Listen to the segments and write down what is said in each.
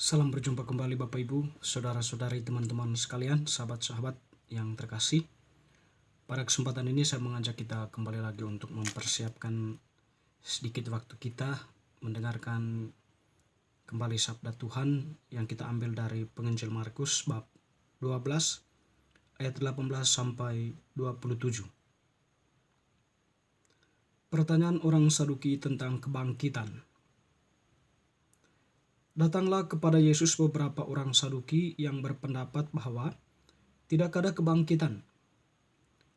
Salam berjumpa kembali Bapak Ibu, saudara-saudari, teman-teman sekalian, sahabat-sahabat yang terkasih. Pada kesempatan ini saya mengajak kita kembali lagi untuk mempersiapkan sedikit waktu kita mendengarkan kembali sabda Tuhan yang kita ambil dari Penginjil Markus bab 12 ayat 18 sampai 27. Pertanyaan orang Saduki tentang kebangkitan. Datanglah kepada Yesus beberapa orang Saduki yang berpendapat bahwa tidak ada kebangkitan.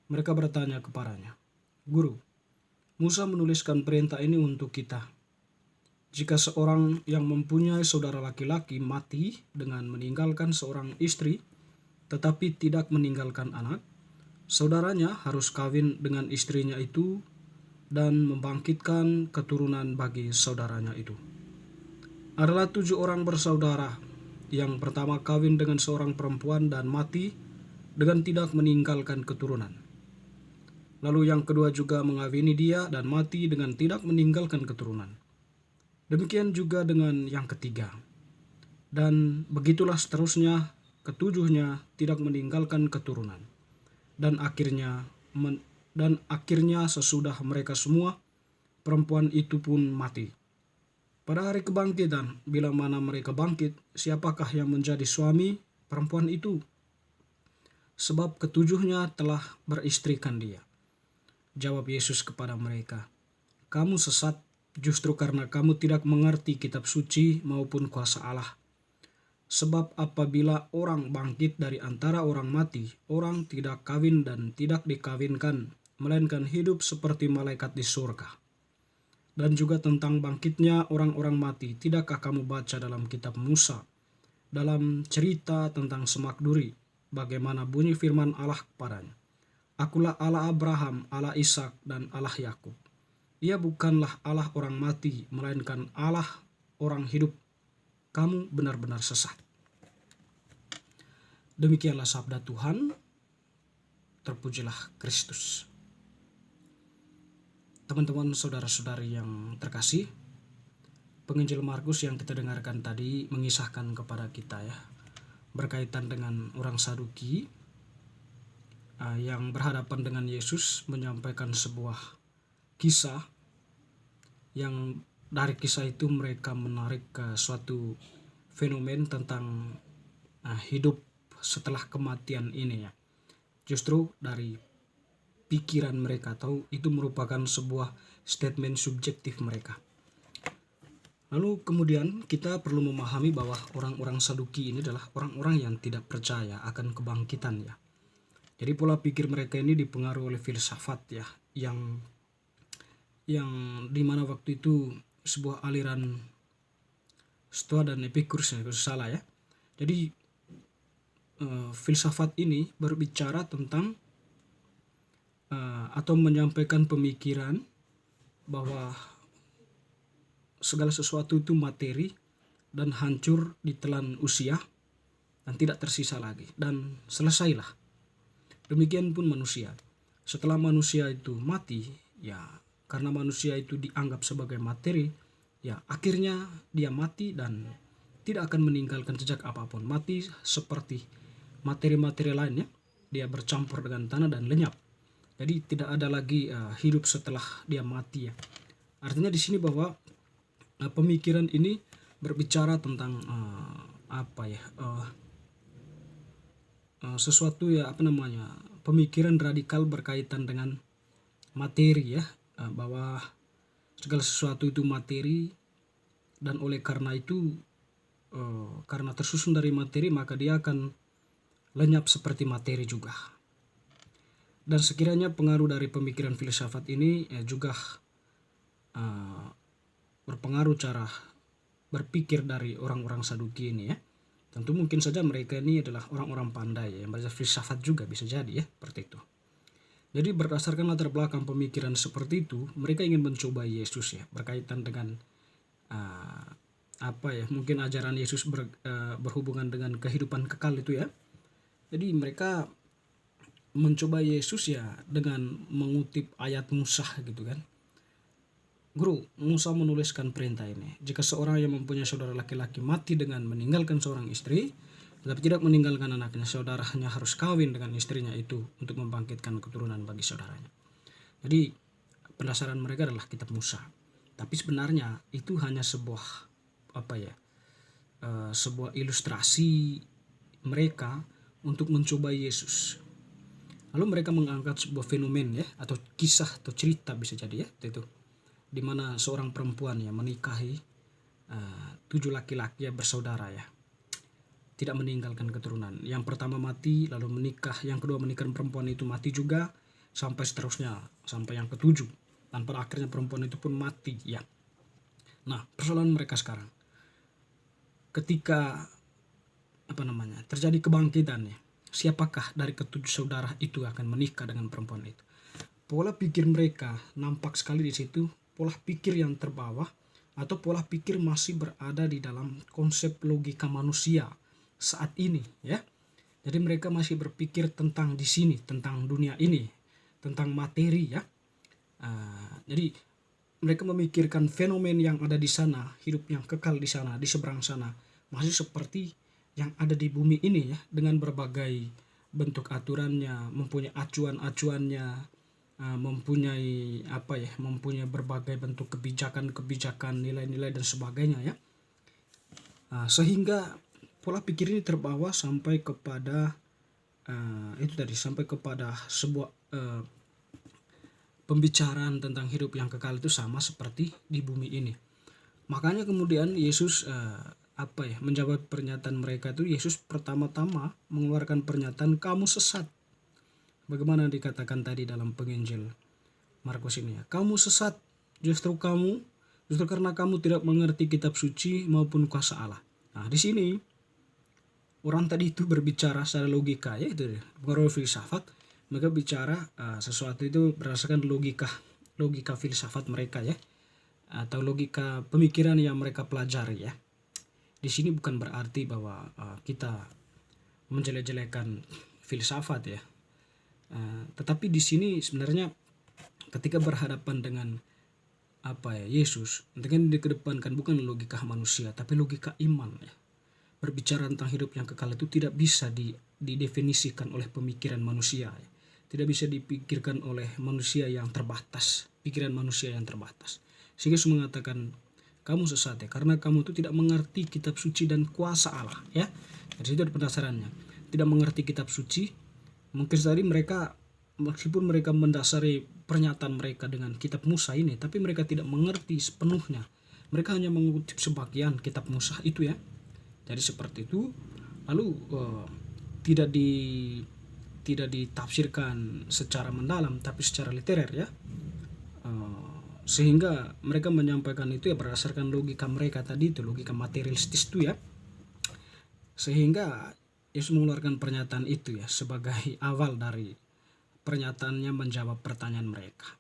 Mereka bertanya kepadanya, "Guru, Musa menuliskan perintah ini untuk kita. Jika seorang yang mempunyai saudara laki-laki mati dengan meninggalkan seorang istri, tetapi tidak meninggalkan anak, saudaranya harus kawin dengan istrinya itu dan membangkitkan keturunan bagi saudaranya itu. Adalah 7 orang bersaudara. Yang pertama kawin dengan seorang perempuan dan mati dengan tidak meninggalkan keturunan. Lalu yang kedua juga mengawini dia dan mati dengan tidak meninggalkan keturunan. Demikian juga dengan yang ketiga. Dan begitulah seterusnya, ketujuhnya tidak meninggalkan keturunan. Dan akhirnya sesudah mereka semua, perempuan itu pun mati. Pada hari kebangkitan, bila mana mereka bangkit, siapakah yang menjadi suami perempuan itu? Sebab ketujuhnya telah beristrikan dia." Jawab Yesus kepada mereka, "Kamu sesat justru karena kamu tidak mengerti kitab suci maupun kuasa Allah. Sebab apabila orang bangkit dari antara orang mati, orang tidak kawin dan tidak dikawinkan, melainkan hidup seperti malaikat di surga. Dan juga tentang bangkitnya orang-orang mati, tidakkah kamu baca dalam kitab Musa, dalam cerita tentang semak duri, bagaimana bunyi firman Allah kepadanya, 'Akulah Allah Abraham, Allah Ishak, dan Allah Yakub.' Ia bukanlah Allah orang mati, melainkan Allah orang hidup. Kamu benar-benar sesat." Demikianlah sabda Tuhan. Terpujilah Kristus. Teman-teman, saudara-saudari yang terkasih, Penginjil Markus yang kita dengarkan tadi mengisahkan kepada kita berkaitan dengan orang Saduki yang berhadapan dengan Yesus, menyampaikan sebuah kisah yang dari kisah itu mereka menarik ke suatu fenomen tentang hidup setelah kematian ini Justru dari pikiran mereka, atau itu merupakan sebuah statement subjektif mereka. Lalu kemudian kita perlu memahami bahwa orang-orang Saduki ini adalah orang-orang yang tidak percaya akan kebangkitan Jadi pola pikir mereka ini dipengaruhi oleh filsafat yang dimana waktu itu sebuah aliran Stoa dan Epicurus kalau salah Jadi filsafat ini berbicara tentang atau menyampaikan pemikiran bahwa segala sesuatu itu materi dan hancur ditelan usia dan tidak tersisa lagi dan selesailah. Demikian pun manusia. Setelah manusia itu mati, karena manusia itu dianggap sebagai materi, akhirnya dia mati dan tidak akan meninggalkan jejak apapun. Mati seperti materi-materi lainnya, dia bercampur dengan tanah dan lenyap. Jadi tidak ada lagi hidup setelah dia mati Artinya di sini bahwa pemikiran ini berbicara tentang sesuatu pemikiran radikal berkaitan dengan materi bahwa segala sesuatu itu materi, dan oleh karena itu karena tersusun dari materi maka dia akan lenyap seperti materi juga. Dan sekiranya pengaruh dari pemikiran filsafat ini juga berpengaruh cara berpikir dari orang-orang Saduki ini Tentu mungkin saja mereka ini adalah orang-orang pandai yang belajar filsafat juga, bisa jadi seperti itu. Jadi berdasarkan latar belakang pemikiran seperti itu, mereka ingin mencoba Yesus berkaitan dengan mungkin ajaran Yesus berhubungan dengan kehidupan kekal itu Jadi mereka mencoba Yesus dengan mengutip ayat Musa gitu kan. Guru, Musa menuliskan perintah ini. Jika seorang yang mempunyai saudara laki-laki mati dengan meninggalkan seorang istri, tetapi tidak meninggalkan anaknya, saudaranya harus kawin dengan istrinya itu untuk membangkitkan keturunan bagi saudaranya. Jadi pendasaran mereka adalah kitab Musa. Tapi sebenarnya itu hanya sebuah sebuah ilustrasi mereka untuk mencoba Yesus. Lalu mereka mengangkat sebuah fenomen ya, atau kisah atau cerita bisa jadi ya, itu di mana seorang perempuan ya menikahi 7 laki-laki ya bersaudara ya, tidak meninggalkan keturunan. Yang pertama mati, lalu menikah, yang kedua menikah perempuan itu mati juga, sampai seterusnya sampai yang ketujuh, dan pada akhirnya perempuan itu pun mati ya. Nah, persoalan mereka sekarang ketika terjadi kebangkitan ya, siapakah dari ketujuh saudara itu akan menikah dengan perempuan itu? Pola pikir mereka nampak sekali di situ, pola pikir yang terbawa atau pola pikir masih berada di dalam konsep logika manusia saat ini ya. Jadi mereka masih berpikir tentang di sini, tentang dunia ini, tentang materi ya. Jadi mereka memikirkan fenomen yang ada di sana, hidup yang kekal di sana, di seberang sana, masih seperti yang ada di bumi ini ya, dengan berbagai bentuk aturannya, mempunyai acuan-acuannya, mempunyai mempunyai berbagai bentuk kebijakan, nilai-nilai dan sebagainya ya. Sehingga pola pikir ini terbawa sampai kepada sampai kepada sebuah pembicaraan tentang hidup yang kekal itu sama seperti di bumi ini. Makanya kemudian Yesus menjawab pernyataan mereka itu. Yesus pertama-tama mengeluarkan pernyataan, kamu sesat. Bagaimana dikatakan tadi dalam penginjil Markus ini ya, kamu sesat, justru karena kamu tidak mengerti kitab suci maupun kuasa Allah. Nah, di sini orang tadi itu berbicara secara logika ya, itu pengaruh filsafat. Mereka bicara sesuatu itu berdasarkan logika filsafat mereka ya, atau logika pemikiran yang mereka pelajari ya. Di sini bukan berarti bahwa kita menjelek-jelekan filsafat ya. Tetapi di sini sebenarnya ketika berhadapan dengan Yesus, dengan dikedepankan bukan logika manusia tapi logika iman ya. Berbicara tentang hidup yang kekal itu tidak bisa didefinisikan oleh pemikiran manusia ya. Tidak bisa dipikirkan oleh manusia yang terbatas, pikiran manusia yang terbatas. Sehingga Yesus mengatakan, kamu sesat ya, karena kamu itu tidak mengerti kitab suci dan kuasa Allah ya. Dari situ ada pendasarannya. Tidak mengerti kitab suci. Mungkin tadi mereka, meskipun mereka mendasari pernyataan mereka dengan kitab Musa ini, tapi mereka tidak mengerti sepenuhnya. Mereka hanya mengutip sebagian kitab Musa itu ya. Jadi seperti itu. Lalu tidak ditafsirkan secara mendalam tapi secara literer ya. Sehingga mereka menyampaikan itu ya berdasarkan logika mereka tadi itu, logika materialistis itu ya. Sehingga Yesus mengeluarkan pernyataan itu ya sebagai awal dari pernyataannya menjawab pertanyaan mereka.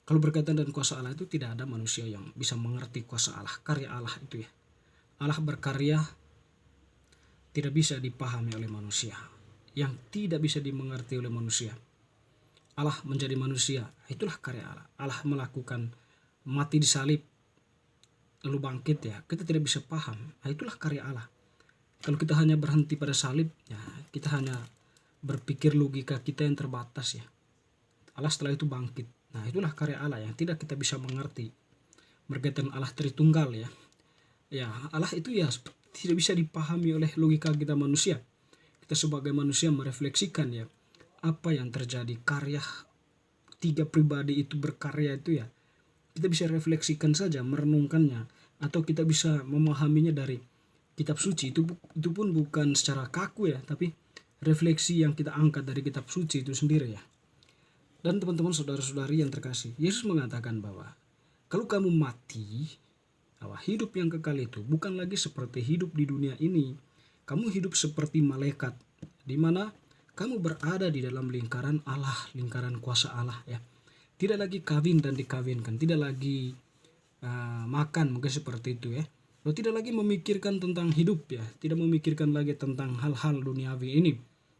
Kalau berkaitan dengan kuasa Allah itu tidak ada manusia yang bisa mengerti kuasa Allah, karya Allah itu ya. Allah berkarya tidak bisa dipahami oleh manusia, yang tidak bisa dimengerti oleh manusia. Allah menjadi manusia, itulah karya Allah. Allah melakukan mati di salib lalu bangkit ya, kita tidak bisa paham. Itulah karya Allah. Kalau kita hanya berhenti pada salib ya, kita hanya berpikir logika kita yang terbatas ya. Allah setelah itu bangkit. Nah, itulah karya Allah yang tidak kita bisa mengerti. Berkaitan Allah Tritunggal ya. Ya, Allah itu ya tidak bisa dipahami oleh logika kita manusia. Kita sebagai manusia merefleksikan ya apa yang terjadi, karya 3 pribadi itu berkarya itu ya. Kita bisa refleksikan saja, merenungkannya, atau kita bisa memahaminya dari kitab suci. Itu pun bukan secara kaku ya, tapi refleksi yang kita angkat dari kitab suci itu sendiri ya. Dan teman-teman saudara-saudari yang terkasih, Yesus mengatakan bahwa kalau kamu mati, bahwa hidup yang kekal itu bukan lagi seperti hidup di dunia ini. Kamu hidup seperti malaikat, di mana kamu berada di dalam lingkaran Allah, lingkaran kuasa Allah ya. Tidak lagi kawin dan dikawinkan, tidak lagi makan mungkin seperti itu ya. Lo tidak lagi memikirkan tentang hidup ya, tidak memikirkan lagi tentang hal-hal duniawi ini.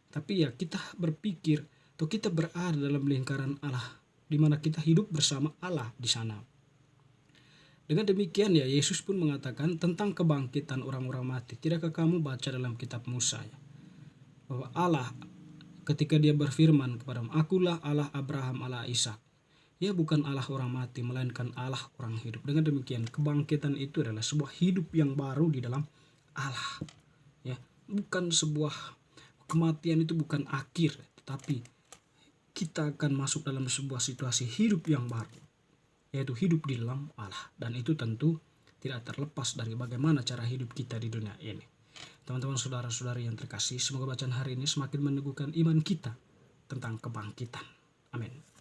Tapi ya kita berpikir atau kita berada dalam lingkaran Allah, di mana kita hidup bersama Allah di sana. Dengan demikian ya, Yesus pun mengatakan tentang kebangkitan orang-orang mati. Tidakkah kamu baca dalam kitab Musa ya, bahwa Allah ketika dia berfirman kepada akulah Allah Abraham, Allah Ishak. Ia bukan Allah orang mati, melainkan Allah orang hidup. Dengan demikian, kebangkitan itu adalah sebuah hidup yang baru di dalam Allah. Ya, bukan sebuah kematian itu bukan akhir, tetapi kita akan masuk dalam sebuah situasi hidup yang baru, yaitu hidup di dalam Allah. Dan itu tentu tidak terlepas dari bagaimana cara hidup kita di dunia ini. Teman-teman saudara-saudari yang terkasih, semoga bacaan hari ini semakin meneguhkan iman kita tentang kebangkitan. Amin.